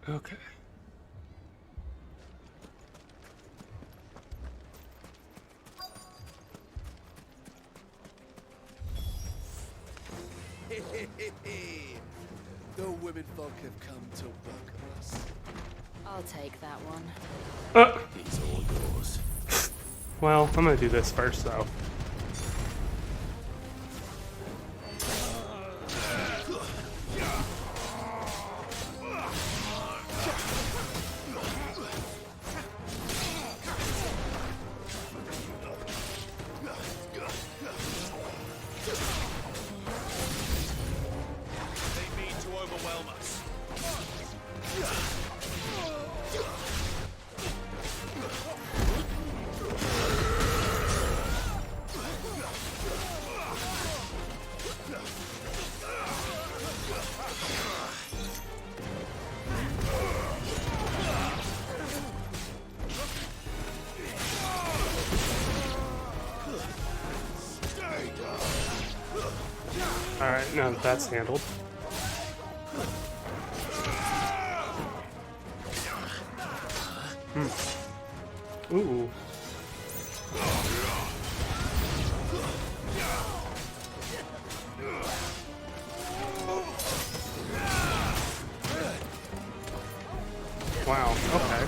Okay. The women folk have come to welcome us. I'll take that one. It's all yours. Well, I'm gonna do this first, though. They mean to overwhelm us. Alright, now that's handled. Ooh. Wow, okay.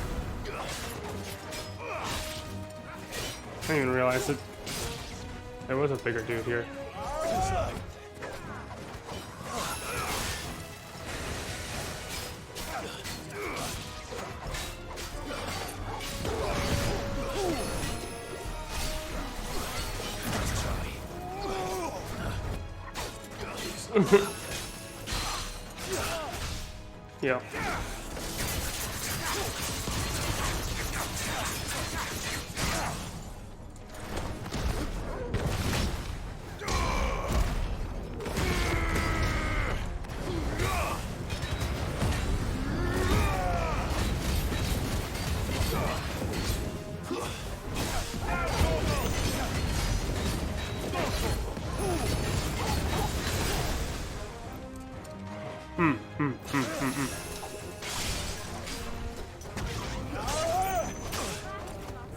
I didn't even realize that there was a bigger dude here. Yeah.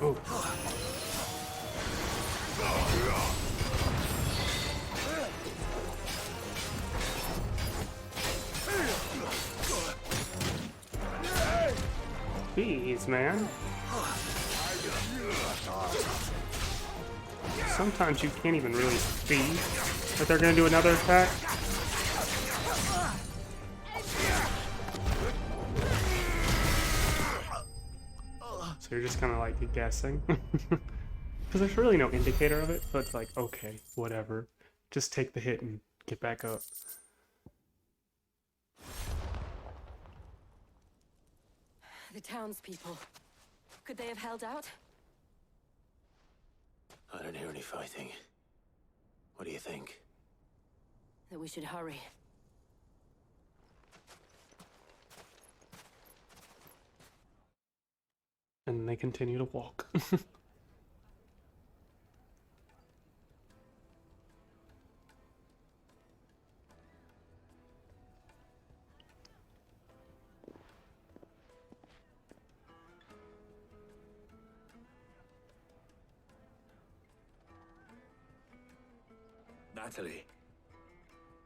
Oh. Jeez, man. Sometimes you can't even really see that they're gonna do another attack. So you're just kind of like guessing. Because there's really no indicator of it, so it's like, okay, whatever. Just take the hit and get back up. The townspeople. Could they have held out? I don't hear any fighting. What do you think? That we should hurry. And they continue to walk. Natalie,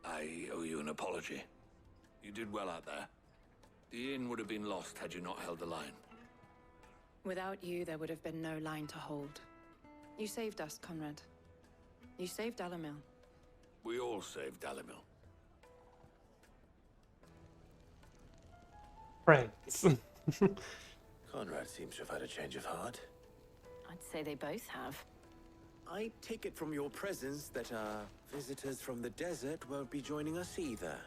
I owe you an apology. You did well out there. The inn would have been lost had you not held the line. Without you, there would have been no line to hold. You saved us, Conrad. You saved Alamil. We all saved Dalimil. Friends. Conrad seems to have had a change of heart. I'd say they both have. I take it from your presence that our visitors from the desert won't be joining us either.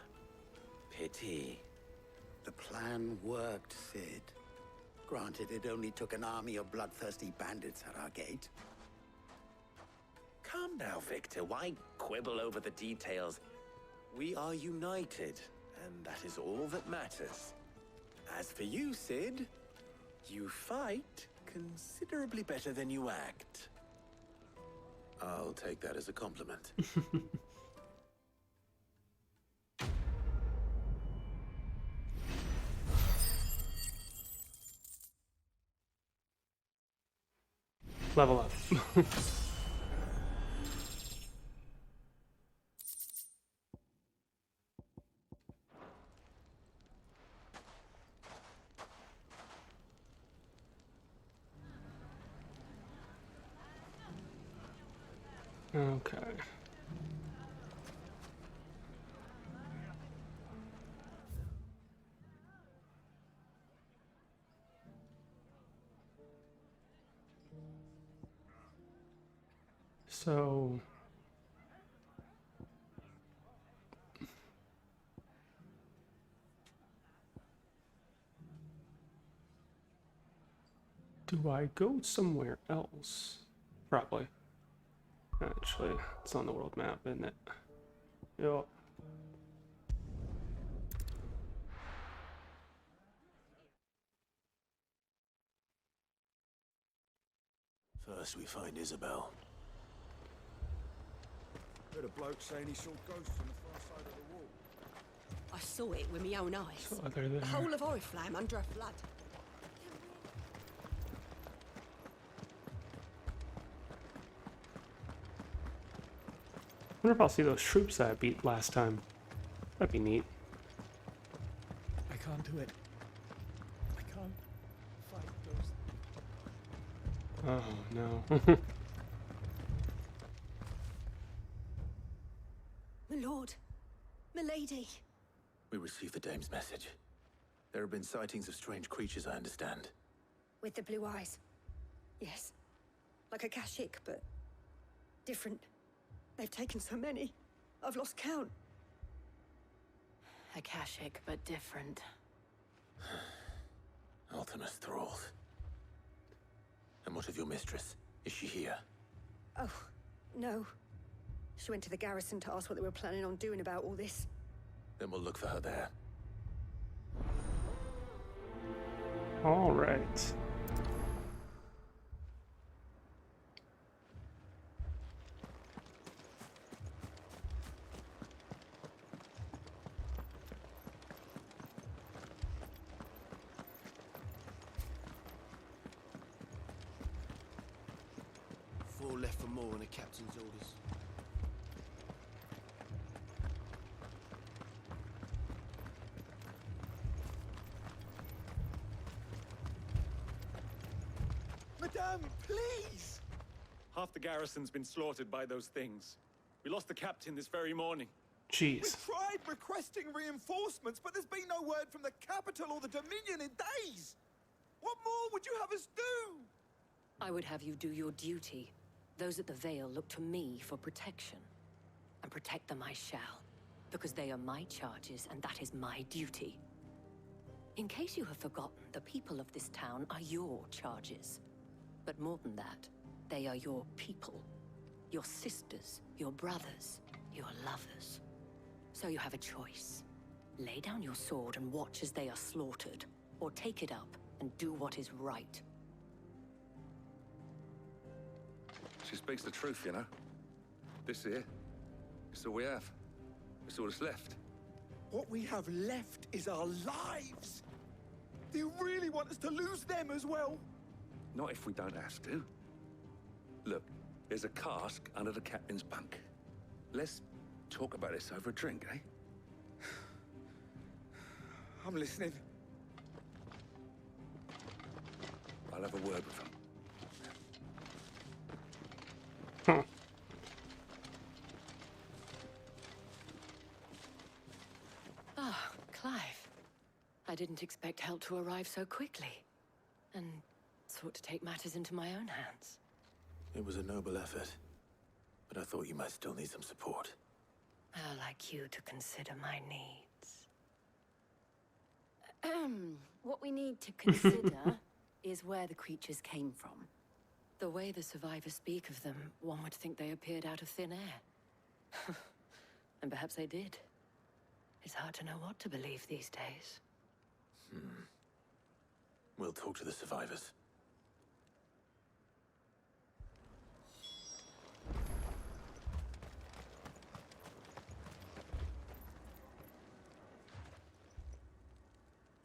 Pity. The plan worked, Sid. Granted, it only took an army of bloodthirsty bandits at our gate. Calm now, Victor. Why quibble over the details? We are united, and that is all that matters. As for you, Sid, you fight considerably better than you act. I'll take that as a compliment. level up. Okay. So do I go somewhere else? Probably. Actually, it's on the world map, isn't it? Yup. First, we find Isabel. Heard a bloke saying he saw ghosts on the far side of the wall. I saw it with my own eyes. So they're there. The whole of Oriflamme under a flood. I wonder if I'll see those troops that I beat last time. That'd be neat. I can't do it. I can't fight those. Oh no. My lord. My lady. We received the dame's message. There have been sightings of strange creatures, I understand. With the blue eyes. Yes. Like a Kashik, but different. They've taken so many. I've lost count. Akashic, but different. Ultimus thralls. And what of your mistress? Is she here? Oh, no. She went to the garrison to ask what they were planning on doing about all this. Then we'll look for her there. All right. Four left for more on the captain's orders. Madame, please! Half the garrison's been slaughtered by those things. We lost the captain this very morning. Jeez. We tried requesting reinforcements, but there's been no word from the capital or the Dominion in days. What more would you have us do? I would have you do your duty. Those at the Vale look to me for protection. And protect them I shall. Because they are my charges, and that is my duty. In case you have forgotten, the people of this town are your charges. But more than that, they are your people. Your sisters, your brothers, your lovers. So you have a choice. Lay down your sword and watch as they are slaughtered, or take it up and do what is right. She speaks the truth, you know. This here, it's all we have. It's all that's left. What we have left is our lives. Do you really want us to lose them as well? Not if we don't have to. Look, there's a cask under the captain's bunk. Let's talk about this over a drink, eh? I'm listening. I'll have a word with him. Huh. Ah, Clive. I didn't expect help to arrive so quickly. And sought to take matters into my own hands. It was a noble effort, but I thought you might still need some support. I'd like you to consider my needs. What we need to consider is where the creatures came from. The way the survivors speak of them, one would think they appeared out of thin air. And perhaps they did. It's hard to know what to believe these days. We'll talk to the survivors.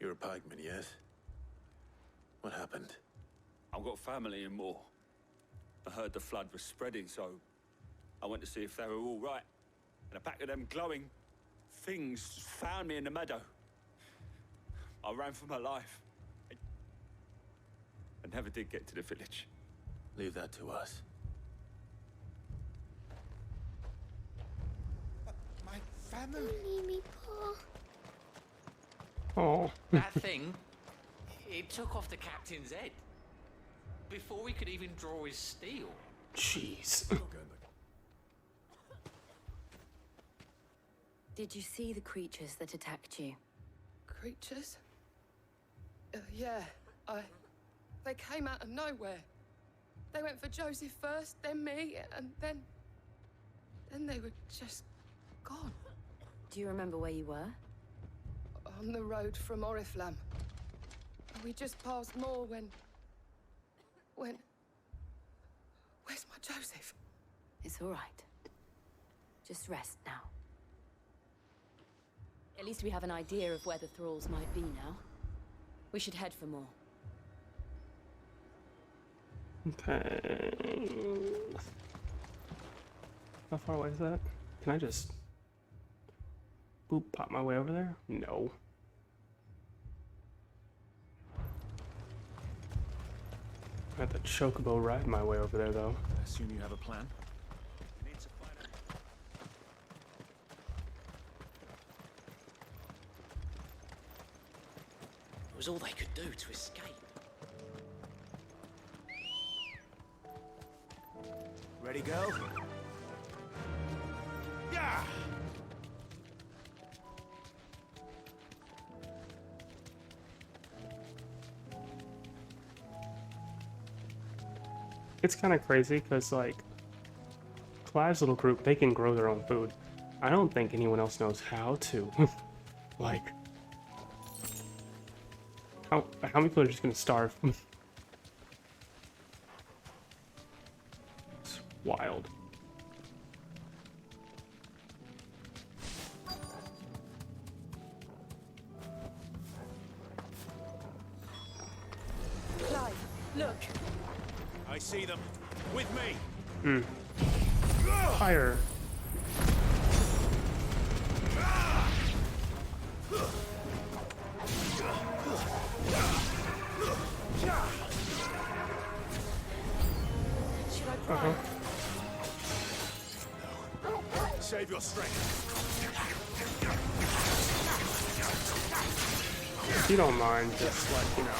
You're a pikeman, yes? What happened? I've got family in Moor. heard the flood was spreading, so I went to see if they were all right. And a pack of them glowing things found me in the meadow. I ran for my life. I never did get to the village. Leave that to us. My family. Leave me, Paul. Oh. That thing, it took off the captain's head before we could even draw his steel. Jeez. Did you see the creatures that attacked you? Creatures? Yeah, they came out of nowhere. They went for Joseph first, then me, and then they were just gone. Do you remember where you were? On the road from Oriflamme. We just passed more when... Where's my Joseph? It's all right. Just rest now. At least we have an idea of where the thralls might be now. We should head for more. Okay. How far away is that? Can I just boop pop my way over there? No. I have the chocobo ride my way over there though. I assume you have a plan. It was all they could do to escape. Ready, go? Yeah! It's kind of crazy because, like, Clive's little group, they can grow their own food. I don't think anyone else knows how to. Like, how many people are just gonna starve? It's wild. Clive, look. I see them. With me. Fire. Should I try? Save your strength. If you don't mind, just like, you know.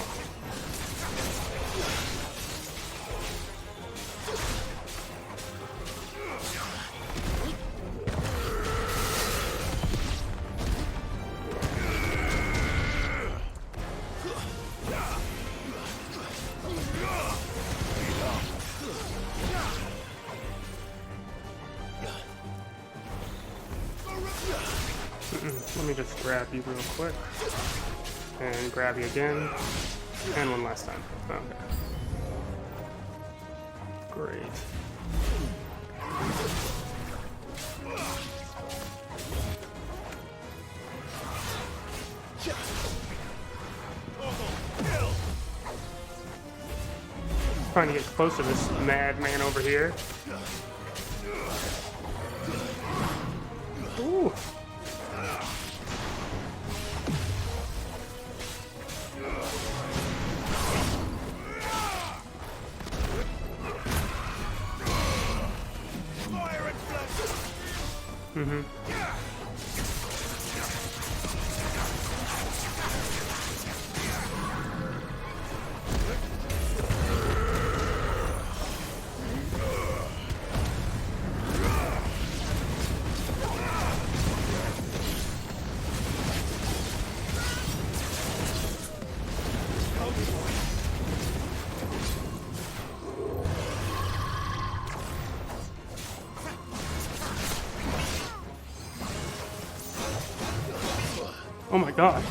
Let me just grab you real quick. And grab you again. And one last time. Okay. Great. Trying to get close to this madman over here. Ooh. Oh my god.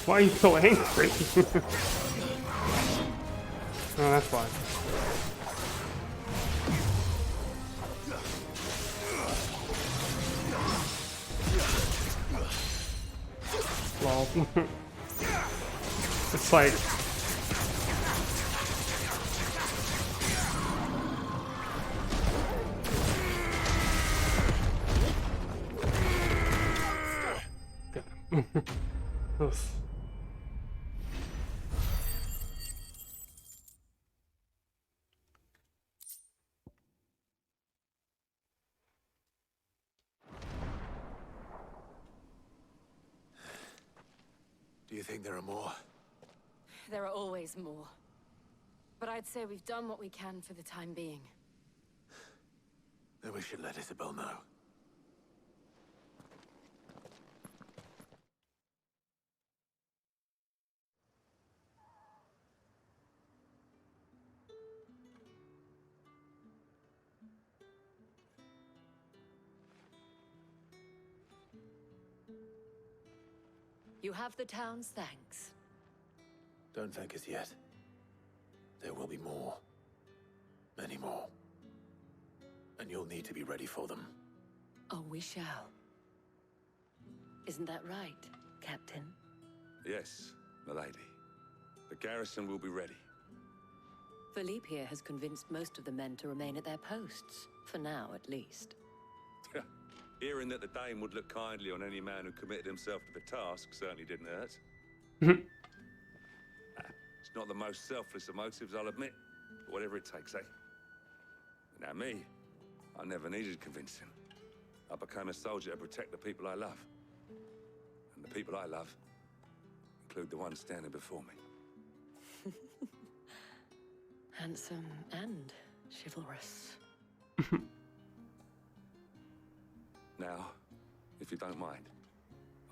Why are you so angry? Oh, that's why. Lol. It's like Oof. Do you think there are more? There are always more. But I'd say we've done what we can for the time being. Then we should let Isabel know. You have the town's thanks. Don't thank us yet. There will be more. Many more. And you'll need to be ready for them. Oh, we shall. Isn't that right, Captain? Yes, milady. The garrison will be ready. Philippe here has convinced most of the men to remain at their posts. For now, at least. Hearing that the Dame would look kindly on any man who committed himself to the task certainly didn't hurt. It's not the most selfless of motives, I'll admit. But whatever it takes, eh? Now me, I never needed convincing. I became a soldier to protect the people I love. And the people I love include the ones standing before me. Handsome and chivalrous. Now, if you don't mind,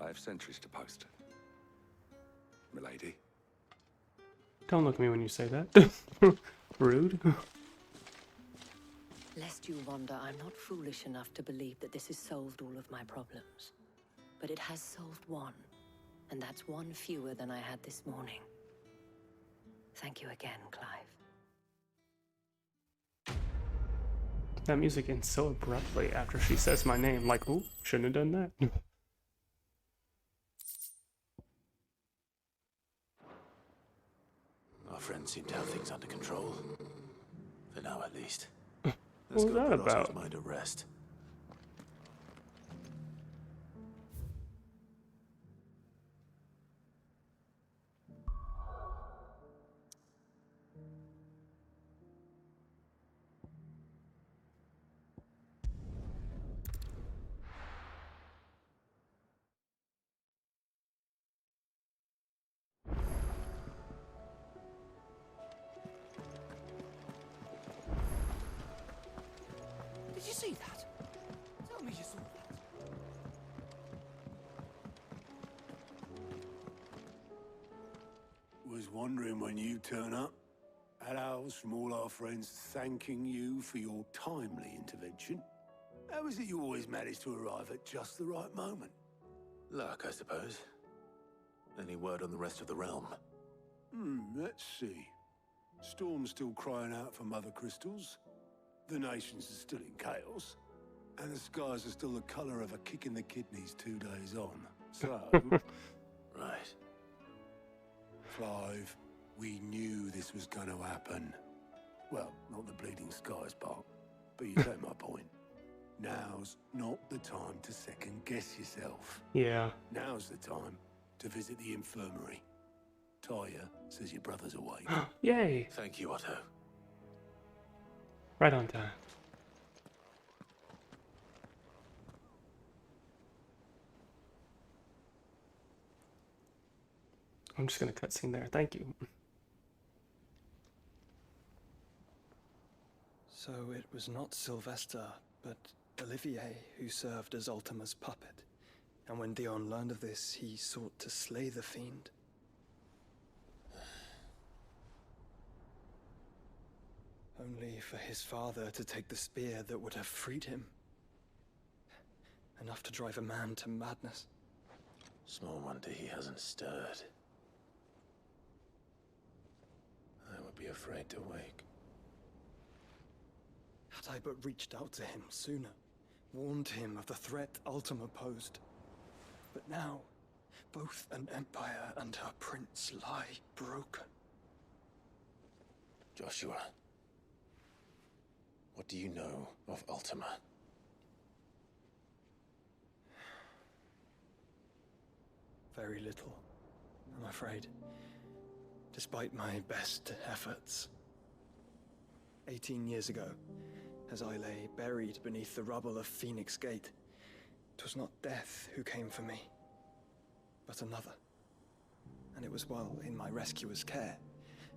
I have sentries to post. Milady. Don't look at me when you say that. Rude. Lest you wonder, I'm not foolish enough to believe that this has solved all of my problems. But it has solved one, and that's one fewer than I had this morning. Thank you again, Clive. That music ends so abruptly after she says my name. Like, ooh, shouldn't have done that. Our friends seem to have things under control. For now, at least. What Let's was go that put about? Otto's mind at rest. Did you see that? Tell me you saw that. Was wondering when you turn up. Had owls from all our friends thanking you for your timely intervention. How is it you always manage to arrive at just the right moment? Luck, I suppose. Any word on the rest of the realm? Let's see. Storm's still crying out for mother crystals. The nations are still in chaos. And the skies are still the colour of a kick in the kidneys 2 days on. So... Right. Clive, we knew this was going to happen. Well, not the bleeding skies part, but you take my point. Now's not the time to second-guess yourself. Yeah. Now's the time to visit the infirmary. Taya says your brother's awake. Yay. Thank you, Otto. Right on time. I'm just gonna cutscene there. Thank you. So it was not Sylvester, but Olivier who served as Ultima's puppet. And when Dion learned of this, he sought to slay the fiend. Only for his father to take the spear that would have freed him. Enough to drive a man to madness. Small wonder he hasn't stirred. I would be afraid to wake. Had I but reached out to him sooner, warned him of the threat Ultima posed. But now, both an empire and her prince lie broken. Joshua, what do you know of Ultima? very little, I'm afraid. Despite my best efforts. 18 years ago, as I lay buried beneath the rubble of Phoenix Gate, 'twas not death who came for me, but another. And it was while in my rescuer's care,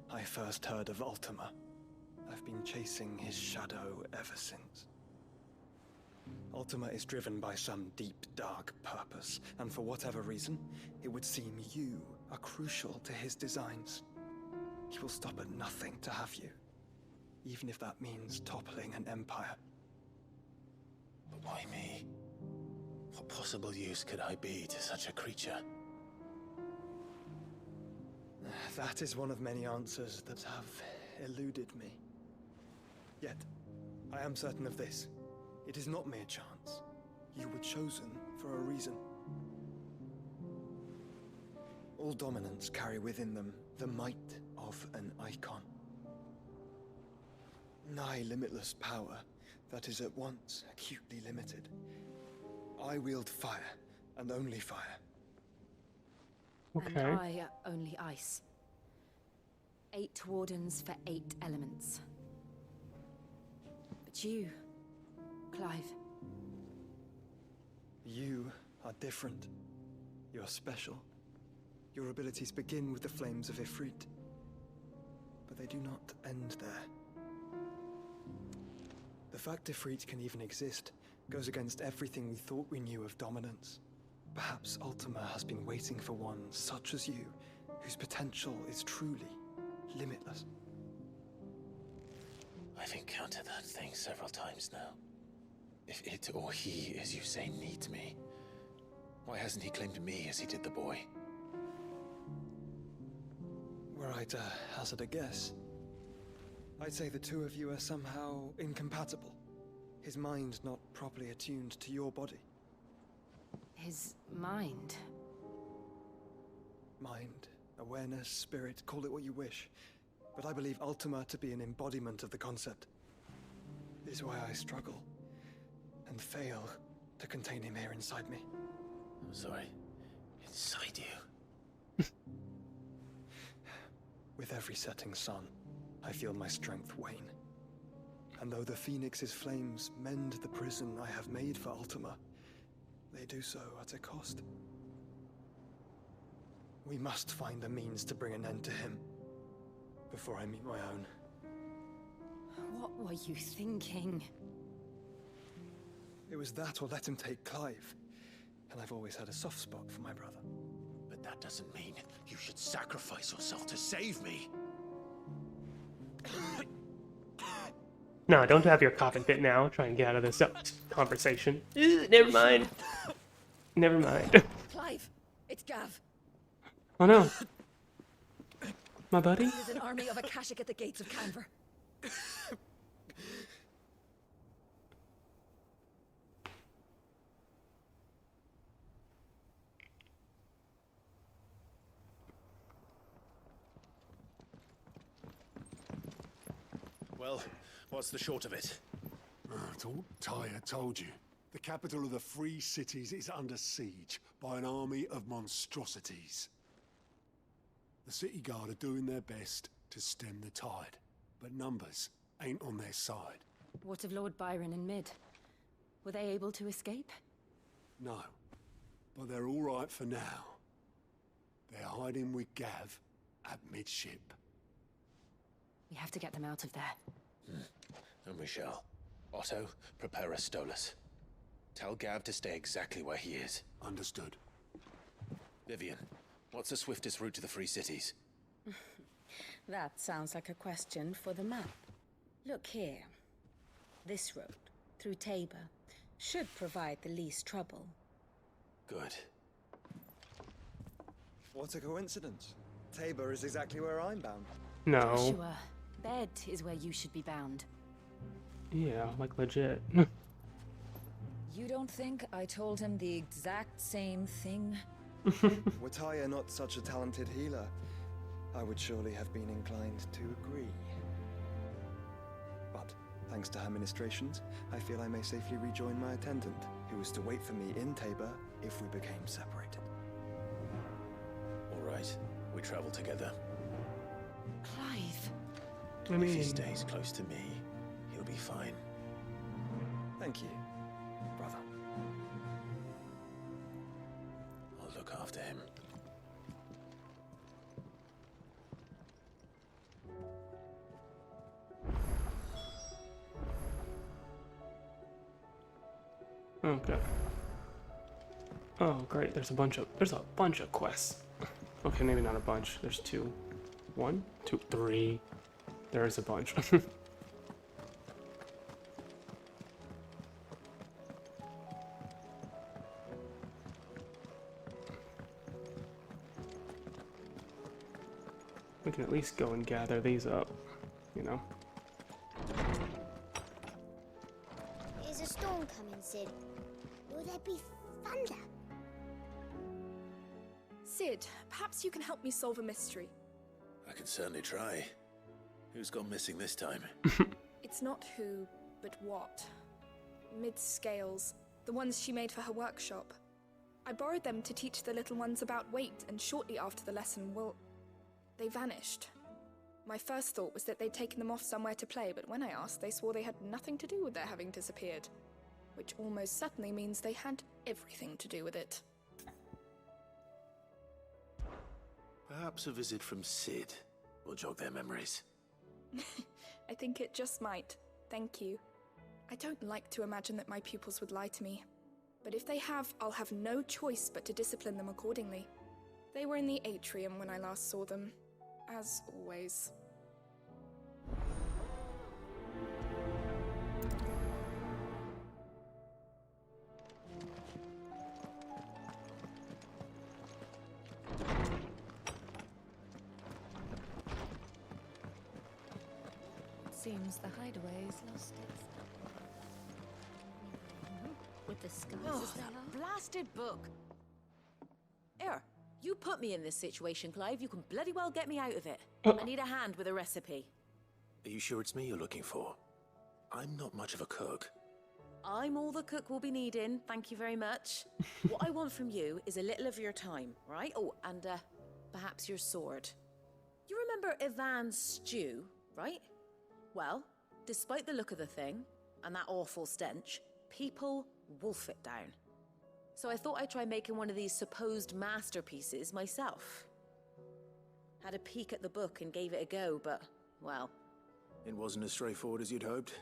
I first heard of Ultima. I've been chasing his shadow ever since. Ultima is driven by some deep, dark purpose, and for whatever reason, it would seem you are crucial to his designs. He will stop at nothing to have you, even if that means toppling an empire. But why me? What possible use could I be to such a creature? That is one of many answers that have eluded me. Yet, I am certain of this. It is not mere chance. You were chosen for a reason. All dominants carry within them the might of an icon. Nigh limitless power that is at once acutely limited. I wield fire, and only fire. And I only ice. 8 wardens for 8 elements. But you, Clive. You are different. You're special. Your abilities begin with the flames of Ifrit. But they do not end there. The fact Ifrit can even exist goes against everything we thought we knew of dominance. Perhaps Ultima has been waiting for one such as you, whose potential is truly limitless. I've encountered that thing several times now. If it or he, as you say, needs me, why hasn't he claimed me as he did the boy? Were I to hazard a guess, I'd say the two of you are somehow incompatible. His mind not properly attuned to your body. His mind? Mind, awareness, spirit, call it what you wish. But I believe Ultima to be an embodiment of the concept. It is why I struggle and fail to contain him here inside me. I'm sorry. Inside you? With every setting sun, I feel my strength wane. And though the Phoenix's flames mend the prison I have made for Ultima, they do so at a cost. We must find a means to bring an end to him before I meet my own. What were you thinking? It was that or let him take Clive. And I've always had a soft spot for my brother. But that doesn't mean you should sacrifice yourself to save me. No, don't have your coffin fit now. Try and get out of this conversation. Never mind. Never mind. Clive, it's Gav. Oh no. My buddy? There's an army of Akashic at the gates of Canver. Well, what's the short of it? It's all Tyre told you. The capital of the Free Cities is under siege by an army of monstrosities. The city guard are doing their best to stem the tide, but numbers ain't on their side. What of Lord Byron and Mid? Were they able to escape? No, but they're all right for now. They're hiding with Gav at midship. We have to get them out of there. And we shall. Otto, prepare a Stolas. Tell Gav to stay exactly where he is. Understood. Vivian, what's the swiftest route to the Free Cities? That sounds like a question for the map. Look here. This road, through Tabor, should provide the least trouble. Good. What a coincidence. Tabor is exactly where I'm bound. No. Joshua, bed is where you should be bound. Yeah, like legit. You don't think I told him the exact same thing? Were Tyre not such a talented healer, I would surely have been inclined to agree. But, thanks to her ministrations, I feel I may safely rejoin my attendant, who was to wait for me in Tabor if we became separated. right. We travel together. Clive. I If he mean, stays close to me, he'll be fine. Thank you, brother. I'll look after him. okay. Oh, great. There's a bunch of quests. Okay, maybe not a bunch. There's 2. 1, 2, 3. There is a bunch. We can at least go and gather these up, you know? Is a storm coming, Sid? Will there be thunder? Sid, perhaps you can help me solve a mystery. I can certainly try. Who's gone missing this time? It's not who, but what. Mid-scales, the ones she made for her workshop. I borrowed them to teach the little ones about weight, and shortly after the lesson, well, they vanished. My first thought was that they'd taken them off somewhere to play, but when I asked, they swore they had nothing to do with their having disappeared. Which almost certainly means they had everything to do with it. Perhaps a visit from Sid will jog their memories. I think it just might. Thank you. I don't like to imagine that my pupils would lie to me. But if they have, I'll have no choice but to discipline them accordingly. They were in the atrium when I last saw them. As always. Seems the hideaway's lost its... With the skies as they are. Blasted book! Here, you put me in this situation, Clive. You can bloody well get me out of it. I need a hand with a recipe. Are you sure it's me you're looking for? I'm not much of a cook. I'm all the cook will be needing, thank you very much. What I want from you is a little of your time, right? Oh, and perhaps your sword. You remember Ivan's stew, right? Well, despite the look of the thing, and that awful stench, people wolf it down. So I thought I'd try making one of these supposed masterpieces myself. Had a peek at the book and gave it a go, but, well... It wasn't as straightforward as you'd hoped.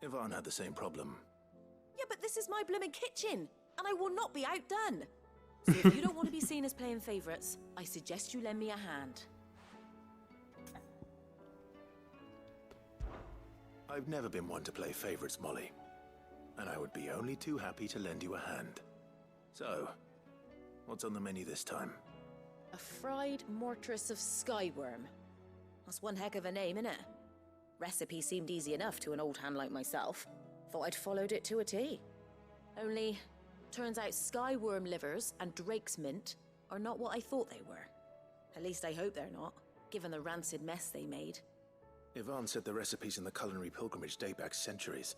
Ivan had the same problem. Yeah, but this is my blimmin' kitchen, and I will not be outdone. So if you don't want to be seen as playing favourites, I suggest you lend me a hand. I've never been one to play favorites, Molly. And I would be only too happy to lend you a hand. So, what's on the menu this time? A fried mortress of skyworm. That's one heck of a name, innit? Recipe seemed easy enough to an old hand like myself. Thought I'd followed it to a T. Only, turns out skyworm livers and drake's mint are not what I thought they were. At least I hope they're not, given the rancid mess they made. Ivan said the recipes in the culinary pilgrimage date back centuries.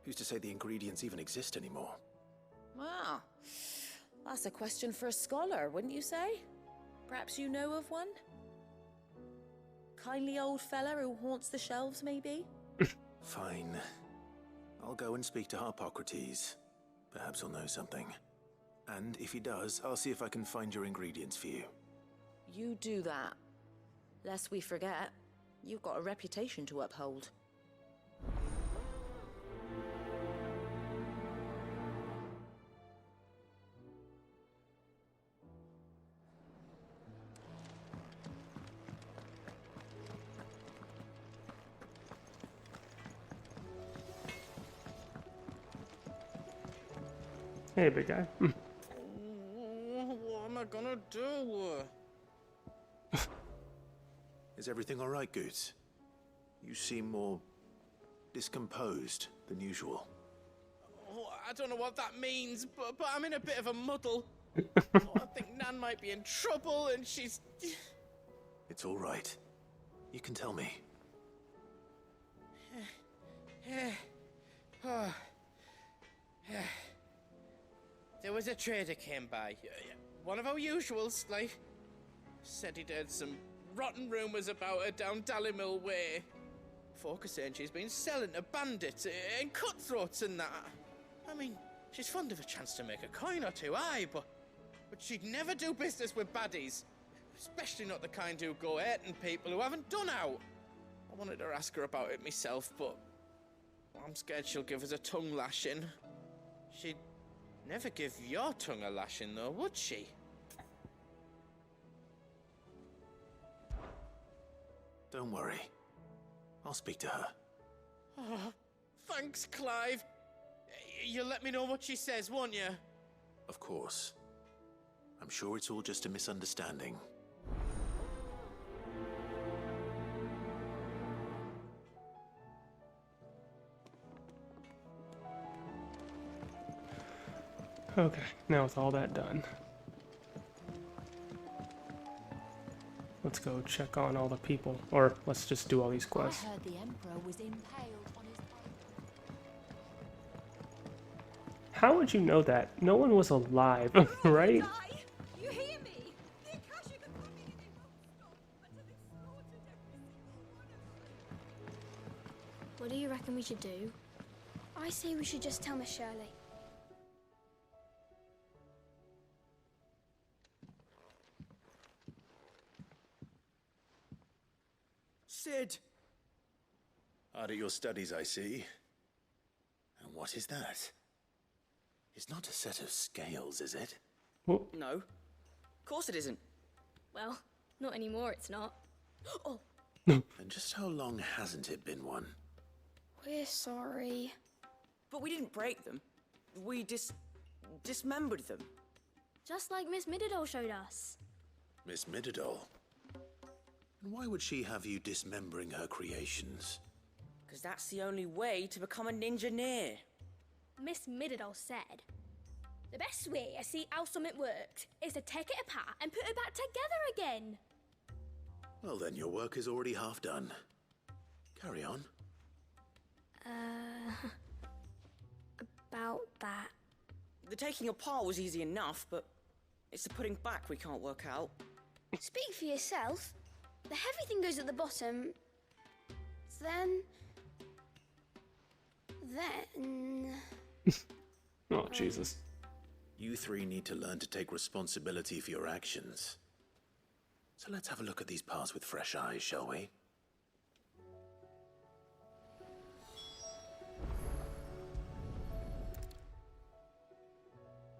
Who's to say the ingredients even exist anymore? Wow. That's a question for a scholar, wouldn't you say? Perhaps you know of one? Kindly old fella who haunts the shelves, maybe? Fine. I'll go and speak to Harpocrates. Perhaps he'll know something. And if he does, I'll see if I can find your ingredients for you. You do that. Lest we forget, you've got a reputation to uphold. Hey, big guy. What am I gonna do? Is everything all right, Goots? You seem more discomposed than usual. Oh, I don't know what that means, but I'm in a bit of a muddle. I think Nan might be in trouble, and she's... It's all right. You can tell me. There was a trader came by. One of our usuals, like... Said he'd heard some rotten rumours about her down Dallymill Way. Folk are saying she's been selling to bandits and cutthroats and that. I mean, she's fond of a chance to make a coin or two, aye, but she'd never do business with baddies. Especially not the kind who go hurting people who haven't done out. I wanted to ask her about it myself, but I'm scared she'll give us a tongue lashing. She'd never give your tongue a lashing, though, would she? Don't worry. I'll speak to her. Oh, thanks, Clive. You'll let me know what she says, won't you? Of course. I'm sure it's all just a misunderstanding. Okay, now with all that done, let's go check on all the people, or let's just do all these quests. I heard the Emperor was impaled on his How would you know that? No one was alive, right? You hear me? The Akashic are coming and they won't stop until they've slaughtered every single one of them. What do you reckon we should do? I say we should just tell Miss Shirley. Sid! Hard at your studies, I see. And what is that? It's not a set of scales, is it? No. Of course it isn't. Well, not anymore, it's not. Oh! And just how long hasn't it been one? We're sorry. But we didn't break them. We dismembered them. Just like Miss Mididol showed us. Miss Mididol? And why would she have you dismembering her creations? Because that's the only way to become a ninja-near. Miss Mididol said, the best way to see how something worked is to take it apart and put it back together again. Well then, your work is already half done. Carry on. About that. The taking apart was easy enough, but it's the putting back we can't work out. Speak for yourself. The heavy thing goes at the bottom. Then... Oh, Jesus. You three need to learn to take responsibility for your actions. So let's have a look at these parts with fresh eyes, shall we?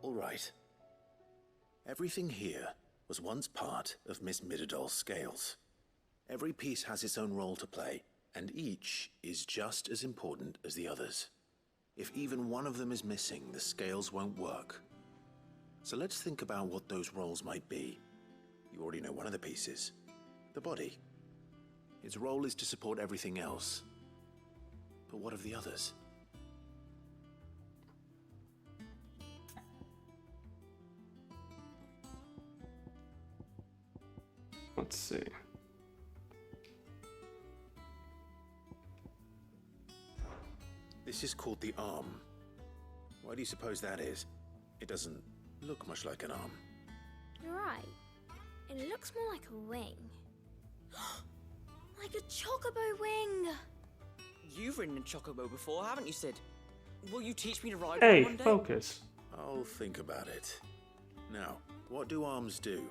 All right. Everything here was once part of Miss Mididol's scales. Every piece has its own role to play, and each is just as important as the others. If even one of them is missing, the scales won't work. So let's think about what those roles might be. You already know one of the pieces, the body. Its role is to support everything else. But what of the others? Let's see. This is called the arm. Why do you suppose that is? It doesn't look much like an arm. You're right. It looks more like a wing. Like a chocobo wing! You've ridden a chocobo before, haven't you, Sid? Will you teach me to ride Hey, one day? focus. I'll think about it. Now, what do arms do?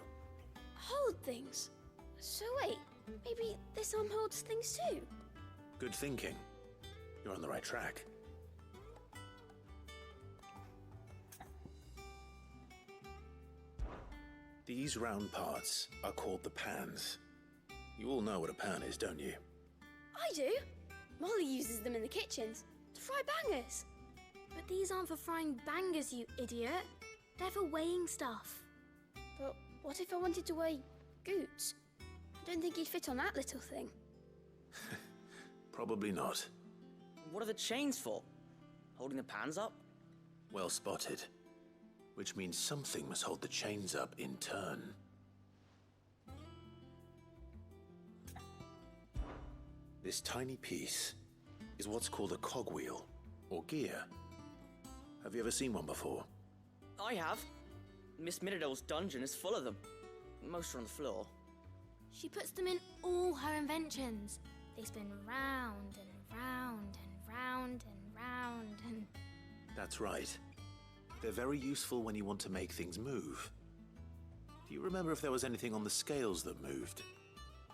Hold things. So wait, maybe this arm holds things too? Good thinking. You're on the right track. These round parts are called the pans. You all know what a pan is, don't you? I do. Molly uses them in the kitchens to fry bangers. But these aren't for frying bangers, you idiot. They're for weighing stuff. But what if I wanted to weigh Goots? I don't think he'd fit on that little thing. Probably not. What are the chains for? Holding the pans up? Well spotted. Which means something must hold the chains up in turn. This tiny piece is what's called a cogwheel, or gear. Have you ever seen one before? I have. Miss Mididol's dungeon is full of them. Most are on the floor. She puts them in all her inventions. They spin round and round and round and round and... That's right. They're very useful when you want to make things move. Do you remember if there was anything on the scales that moved?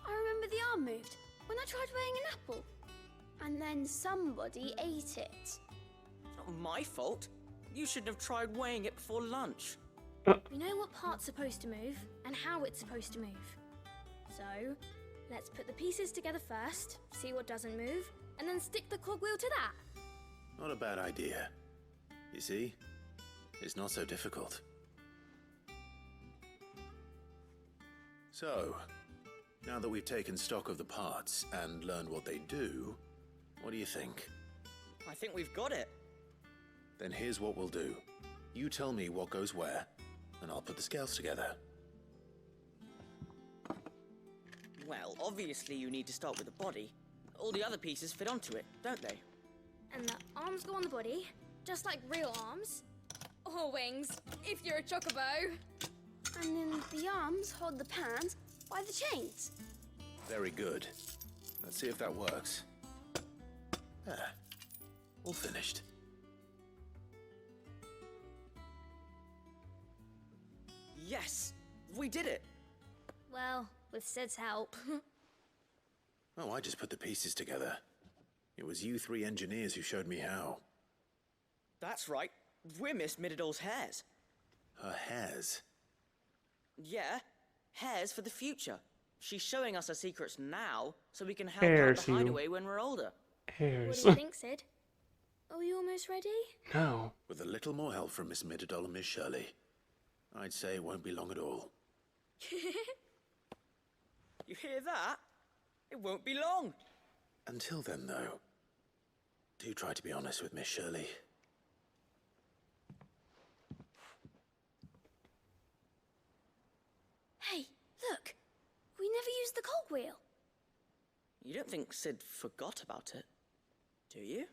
I remember the arm moved when I tried weighing an apple. And then somebody ate it. It's not my fault. You shouldn't have tried weighing it before lunch. We know what part's supposed to move and how it's supposed to move. So, let's put the pieces together first, see what doesn't move, and then stick the cogwheel to that. Not a bad idea. You see? It's not so difficult. So, now that we've taken stock of the parts and learned what they do, what do you think? I think we've got it. Then here's what we'll do. You tell me what goes where, and I'll put the scales together. Well, obviously you need to start with the body. All the other pieces fit onto it, don't they? And the arms go on the body, just like real arms. Or wings, if you're a chocobo. And then the arms hold the pans by the chains. Very good. Let's see if that works. There. All finished. Yes! We did it! Well, with Sid's help. Oh, I just put the pieces together. It was you three engineers who showed me how. That's right. We're Miss Mididol's hairs. Her hairs? Yeah, hairs for the future. She's showing us her secrets now, so we can help Hairs, out the hideaway when we're older. Hairs. What do you think, Sid? Are we almost ready? No. With a little more help from Miss Mididol and Miss Shirley, I'd say it won't be long at all. You hear that? It won't be long. Until then, though, do try to be honest with Miss Shirley. Hey, look! We never used the cogwheel. You don't think Sid forgot about it, do you?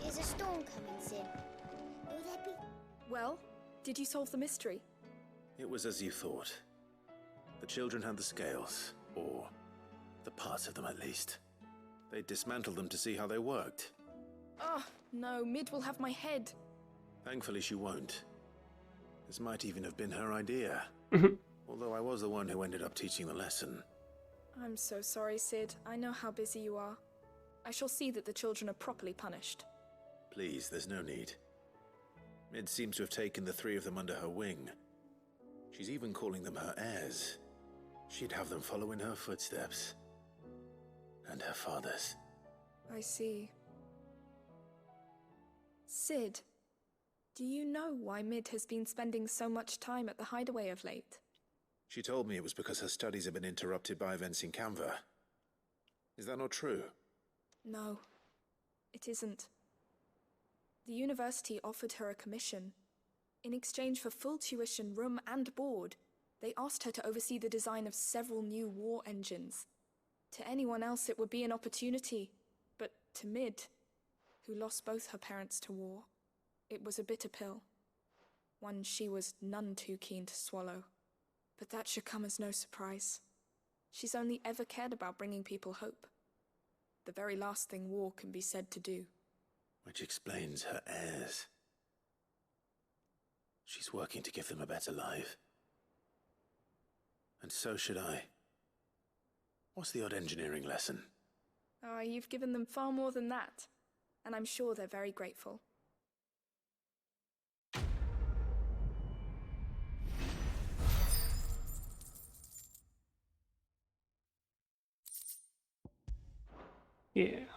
There's a storm coming, Sid. Will there be... Well, did you solve the mystery? It was as you thought. The children had the scales, or the parts of them at least. They dismantled them to see how they worked. Oh, no, Mid will have my head. Thankfully she won't. This might even have been her idea. Although I was the one who ended up teaching the lesson. I'm so sorry, Sid. I know how busy you are. I shall see that the children are properly punished. Please, there's no need. Mid seems to have taken the three of them under her wing. She's even calling them her heirs. She'd have them follow in her footsteps. And her father's. I see. Sid, do you know why Mid has been spending so much time at the hideaway of late? She told me it was because her studies have been interrupted by events in Canva. Is that not true? No, it isn't. The university offered her a commission. In exchange for full tuition, room and board, they asked her to oversee the design of several new war engines. To anyone else it would be an opportunity, but to Mid, who lost both her parents to war, it was a bitter pill. One she was none too keen to swallow. But that should come as no surprise. She's only ever cared about bringing people hope. The very last thing war can be said to do. Which explains her heirs. She's working to give them a better life. And so should I. What's the odd engineering lesson? Oh, you've given them far more than that. And I'm sure they're very grateful. Yeah.